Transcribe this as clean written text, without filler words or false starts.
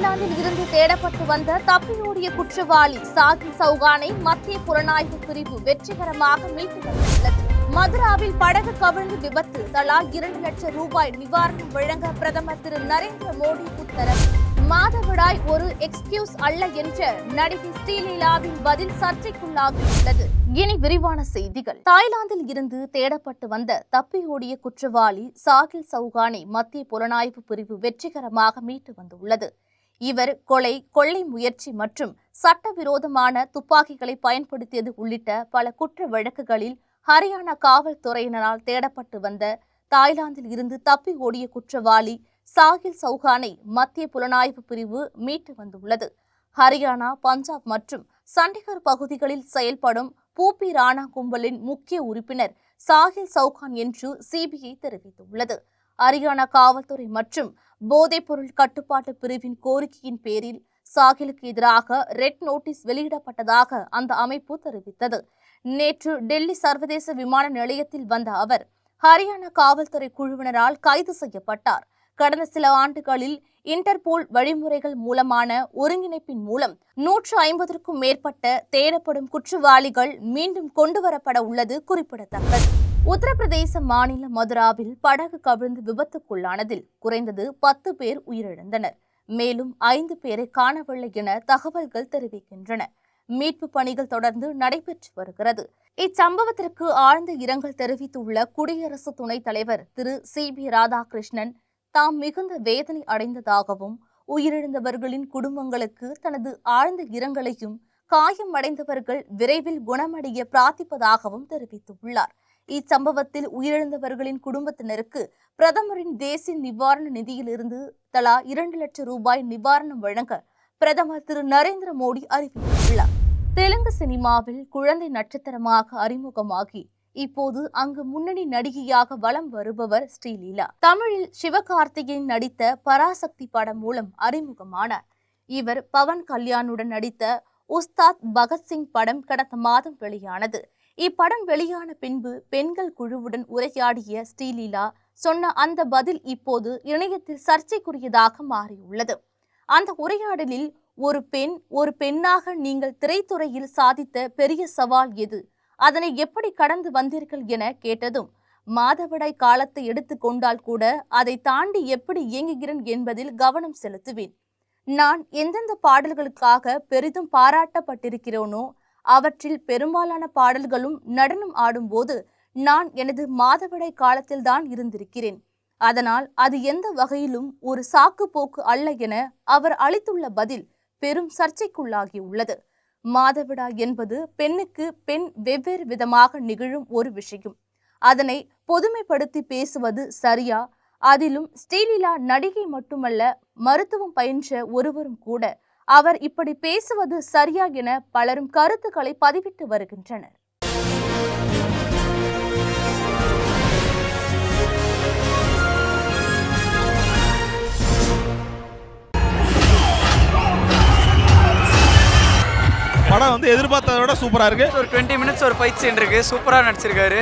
தாய்லாந்தில் இருந்து தேடப்பட்டு வந்த தப்பியோடிய குற்றவாளி சாகில் சௌகானை மத்திய புலனாய்வு பிரிவு வெற்றிகரமாக மீட்டு வந்துள்ளது. மதுராவில் படகு கவிழ்ந்து விபத்து, தலா 2 லட்சம் ரூபாய் நிவாரணம் வழங்க பிரதமர் திரு நரேந்திர மோடி உத்தரவு. மாதவிடாய் ஒரு எக்ஸ்கியூஸ் அல்ல என்ற நடிகை ஸ்ரீலீலாவின் பதில் சர்ச்சைக்குள்ளாகியுள்ளது. இனி விரிவான செய்திகள். தாய்லாந்தில் இருந்து தேடப்பட்டு வந்த தப்பியோடிய குற்றவாளி சாகில் சௌகானை மத்திய புலனாய்வு பிரிவு வெற்றிகரமாக மீட்டு வந்துள்ளது. இவர் கொலை, கொள்ளை முயற்சி மற்றும் சட்டவிரோதமான துப்பாக்கிகளை பயன்படுத்தியது உள்ளிட்ட பல குற்ற வழக்குகளில் ஹரியானா காவல்துறையினரால் தேடப்பட்டு வந்த தாய்லாந்தில் இருந்து தப்பி ஓடிய குற்றவாளி சாகில் சௌகானை மத்திய புலனாய்வு பிரிவு மீட்டு வந்துள்ளது. ஹரியானா, பஞ்சாப் மற்றும் சண்டிகர் பகுதிகளில் செயல்படும் பூபி ராணா கும்பலின் முக்கிய உறுப்பினர் சாகில் சௌகான் என்று சிபிஐ தெரிவித்துள்ளது. ஹரியானா காவல்துறை மற்றும் போதைப்பொருள் கட்டுப்பாட்டு பிரிவின் கோரிக்கையின் பேரில் சாகிலுக்கு எதிராக ரெட் நோட்டீஸ் வெளியிடப்பட்டதாக அந்த அமைப்பு தெரிவித்தது. நேற்று டெல்லி சர்வதேச விமான நிலையத்தில் வந்த அவர் ஹரியானா காவல்துறை குழுவினரால் கைது செய்யப்பட்டார். கடந்த சில ஆண்டுகளில் இன்டர்போல் வழிமுறைகள் மூலமான ஒருங்கிணைப்பின் மூலம் 150க்கும் மேற்பட்ட தேடப்படும் குற்றவாளிகள் மீண்டும் கொண்டுவரப்பட உள்ளது குறிப்பிடத்தக்கது. உத்தரப்பிரதேச மாநில மதுராவில் படகு கவிழ்ந்து விபத்துக்குள்ளானதில் குறைந்தது 10 பேர் உயிரிழந்தனர். மேலும் 5 பேரை காணவில்லை என தகவல்கள் தெரிவிக்கின்றன. மீட்பு பணிகள் தொடர்ந்து நடைபெற்று வருகிறது. இச்சம்பவத்திற்கு ஆழ்ந்த இரங்கல் தெரிவித்துள்ள குடியரசு துணைத் தலைவர் திரு சி.பி. ராதாகிருஷ்ணன் தாம் மிகுந்த வேதனை அடைந்ததாகவும் உயிரிழந்தவர்களின் குடும்பங்களுக்கு தனது ஆழ்ந்த இரங்கலையும் காயம் அடைந்தவர்கள் விரைவில் குணமடைய பிரார்த்திப்பதாகவும் தெரிவித்துள்ளார். இச்சம்பவத்தில் உயிரிழந்தவர்களின் குடும்பத்தினருக்கு பிரதமரின் தேசிய நிவாரண நிதியிலிருந்து தலா 2 லட்சம் ரூபாய் நிவாரணம் வழங்க பிரதமர் திரு நரேந்திர மோடி அறிவித்துள்ளார். தெலுங்கு சினிமாவில் குழந்தை நட்சத்திரமாக அறிமுகமாகி இப்போது அங்கு முன்னணி நடிகையாக வலம் வருபவர் ஸ்ரீலீலா. தமிழில் சிவகார்த்திகேயன் நடித்த பராசக்தி படம் மூலம் அறிமுகமானார். இவர் பவன் கல்யாணுடன் நடித்த உஸ்தாத் பகத்சிங் படம் கடந்த மாதம் வெளியானது. இப்படம் வெளியான பின்பு பெண்கள் குழுவுடன் உரையாடிய ஸ்ரீலீலா சொன்ன அந்த பதில் இப்போது இணையத்தில் சர்ச்சைக்குரியதாக மாறியுள்ளது. அந்த உரையாடலில் ஒரு பெண்ணாக நீங்கள் திரைத்துறையில் சாதித்த பெரிய சவால் எது? அதனை எப்படி கடந்து வந்தீர்கள் என கேட்டதும், மாதவிடாய் காலத்தை எடுத்துக் கொண்டால் கூட அதை தாண்டி எப்படி இயங்குகிறேன் என்பதில் கவனம் செலுத்துவேன். நான் எந்தெந்த பாடல்களுக்காக பெரிதும் பாராட்டப்பட்டிருக்கிறேனோ அவற்றில் பெரும்பாலான பாடல்களும் நடனம் ஆடும்போது நான் எனது மாதவிடாய் காலத்தில்தான் இருந்திருக்கிறேன். அதனால் அது எந்த வகையிலும் ஒரு சாக்கு போக்கு அல்ல என அவர் அளித்துள்ள பதில் பெரும் சர்ச்சைக்குள்ளாகியுள்ளது. மாதவிடாய் என்பது பெண்ணுக்கு பெண் வெவ்வேறு விதமாக நிகழும் ஒரு விஷயம். அதனை பொதுமைப்படுத்தி பேசுவது சரியா? அதிலும் ஸ்ரீலீலா நடிகை மட்டுமல்ல, மருத்துவம் பயின்ற ஒருவரும் கூட. அவர் இப்படி பேசுவது சரியா என பலரும் கருத்துக்களை பதிவிட்டு வருகின்றனர். படம் எதிர்பார்த்ததை விட சூப்பரா இருக்கு. ஒரு 20 மினிட்ஸ் ஒரு ஃபைட் சீன் இருக்கு. சூப்பரா நடிச்சிருக்காரு.